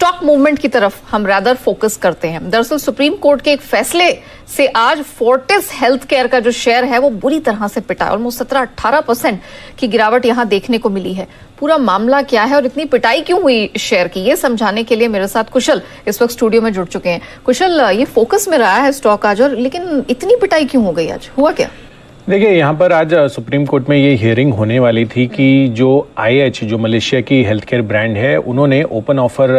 Stock movement की तरफ हम रादर फोकस करते हैं। दरअसल सुप्रीम कोर्ट के एक फैसले से आज फोर्टिस हेल्थ केयर का जो शेयर है वो बुरी तरह से पिटा। ऑलमोस्ट 17-18% की गिरावट यहां देखने को मिली है। पूरा मामला क्या है और इतनी पिटाई क्यों हुई शेयर की, ये समझाने के लिए मेरे साथ कुशल इस वक्त स्टूडियो में जुड़ चुके हैं। कुशल, ये फोकस में रहा है स्टॉक आज, और लेकिन इतनी पिटाई क्यों हो गई आज, हुआ क्या? देखिए, यहाँ पर आज सुप्रीम कोर्ट में ये हियरिंग होने वाली थी कि जो IH जो मलेशिया की हेल्थ केयर ब्रांड है, उन्होंने ओपन ऑफर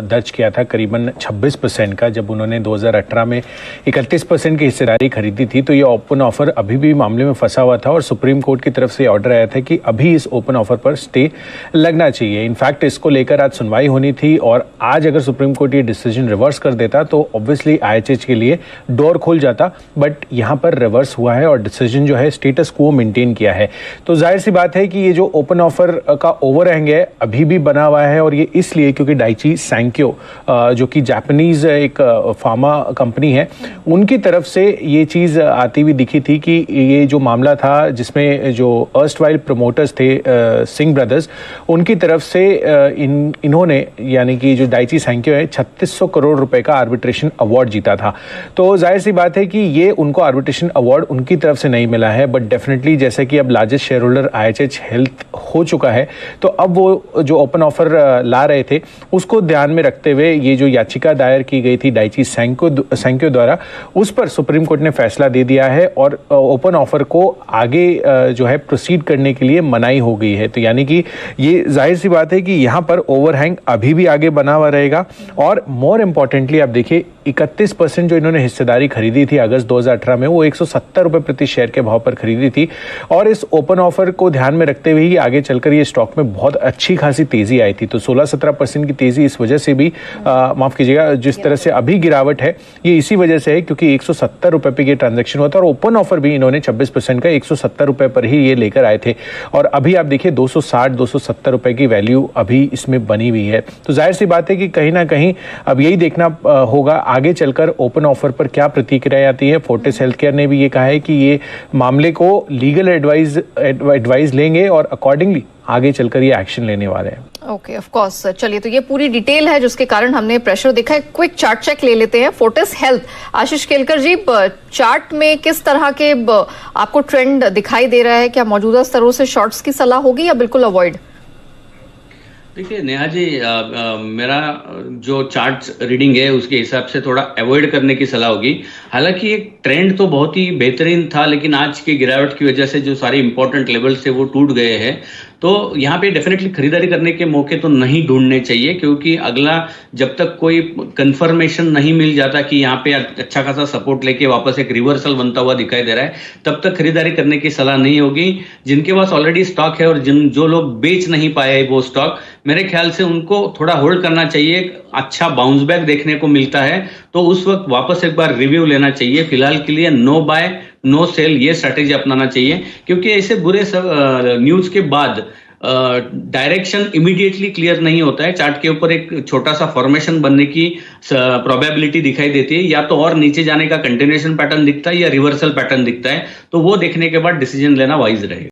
दर्ज किया था करीबन 26% का। जब उन्होंने 2018 में 31% की हिस्सेदारी खरीदी थी, तो ये ओपन ऑफर अभी भी मामले में फंसा हुआ था और सुप्रीम कोर्ट की तरफ से ऑर्डर आया था कि अभी इस ओपन ऑफर पर स्टे लगना चाहिए। इनफैक्ट इसको लेकर आज सुनवाई होनी थी और आज अगर सुप्रीम कोर्ट ये डिसीजन रिवर्स कर देता तो ऑब्वियसली IHH के लिए डोर खुल जाता, बट यहाँ पर रिवर्स हुआ है और डिसीजन जो है स्टेटस को मेंटेन किया है। तो जाहिर सी बात है कि ये जो ओपन ऑफर का ओवरहैंग है अभी भी बना हुआ है, और ये इसलिए क्योंकि डाइची सैंक्यो जो कि जापानीज एक फार्मा कंपनी है, उनकी तरफ से ये चीज आती हुई दिखी थी कि ये जो मामला था जिसमें जो अर्स्टवाइल प्रमोटर्स थे सिंह ब्रदर्स, उनकी तरफ से इन्होंने यानी कि जो डाइची सैंक्यो है 3600 करोड़ रुपए का आर्बिट्रेशन अवार्ड जीता था। तो जाहिर सी बात है कि ये उनको आर्बिट्रेशन अवार्ड उनकी तरफ से नहीं मिला है, बट डेफिनेटली जैसे कि अब largest share holder IHH health हो चुका है, तो अब वो जो ओपन ऑफर ला रहे थे उसको ध्यान में रखते हुए ये जो याचिका दायर की गई थी डाइची सैंक्यो द्वारा, उस पर सुप्रीम कोर्ट ने फैसला दे दिया है और ओपन ऑफर को आगे जो है प्रोसीड करने के लिए मनाही हो गई है। तो यानी कि ये जाहिर सी बात है कि यहाँ पर ओवरहैंग अभी भी आगे बना हुआ रहेगा। और मोर इम्पोर्टेंटली आप देखिए, 31% जो इन्होंने हिस्सेदारी खरीदी थी अगस्त 2018 में, वो 170 रुपए प्रति शेयर के भाव पर खरीदी थी, और इस ओपन ऑफर को ध्यान में रखते हुए ही आगे चलकर ये स्टॉक में बहुत अच्छी खासी तेजी आई थी। तो 16-17% की तेजी इस वजह से भी माफ कीजिएगा, जिस तरह से अभी गिरावट है ये इसी वजह से है क्योंकि 170 रुपए पे ये ट्रांजैक्शन हुआ था और ओपन ऑफर भी इन्होंने 26% का 170 रुपए पर ही ये लेकर आए थे, और अभी आप देखिए 260-270 रुपए की वैल्यू अभी इसमें बनी हुई है। तो जाहिर सी बात है कि कहीं ना कहीं अब यही देखना होगा आगे चलकर ओपन ऑफर पर क्या प्रतिक्रिया आती है। फोर्टिस हेल्थ केयर ने भी ये कहा है कि ये मामले को लीगल एडवाइस लेंगे और अकॉर्डिंगली आगे चलकर ये एक्शन लेने वाले हैं। Okay, of course. चलिए, तो ये पूरी डिटेल है जिसके कारण हमने प्रेशर देखा है। क्विक चार्ट चेक ले लेते हैं। फोर्टिस हेल्थ, आशीष केलकर जी, चार्ट में किस तरह के आपको ट्रेंड दिखाई दे रहा है? क्या मौजूदा स्तरों से शॉर्ट्स की सलाह होगी या बिल्कुल अवॉइड? देखिए नेहा जी, मेरा जो चार्ट रीडिंग है उसके हिसाब से थोड़ा अवॉइड करने की सलाह होगी। हालांकि एक ट्रेंड तो बहुत ही बेहतरीन था, लेकिन आज की गिरावट की वजह से जो सारे इंपॉर्टेंट लेवल्स थे वो टूट गए हैं। तो यहाँ पे डेफिनेटली खरीदारी करने के मौके तो नहीं ढूंढने चाहिए, क्योंकि अगला जब तक कोई कंफर्मेशन नहीं मिल जाता कि यहाँ पे अच्छा खासा सपोर्ट लेके वापस एक रिवर्सल बनता हुआ दिखाई दे रहा है, तब तक खरीदारी करने की सलाह नहीं होगी। जिनके पास ऑलरेडी स्टॉक है और जो लोग बेच नहीं पाए वो स्टॉक, मेरे ख्याल से उनको थोड़ा होल्ड करना चाहिए। अच्छा बाउंस बैक देखने को मिलता है तो उस वक्त वापस एक बार रिव्यू लेना चाहिए। फिलहाल के लिए नो बाय नो सेल ये स्ट्रैटेजी अपनाना चाहिए, क्योंकि ऐसे बुरे न्यूज के बाद डायरेक्शन इमीडिएटली क्लियर नहीं होता है। चार्ट के ऊपर एक छोटा सा फॉर्मेशन बनने की प्रोबेबिलिटी दिखाई देती है, या तो और नीचे जाने का कंटिन्यूएशन पैटर्न दिखता है या रिवर्सल पैटर्न दिखता है। तो वो देखने के बाद डिसीजन लेना वाइज रहेगा।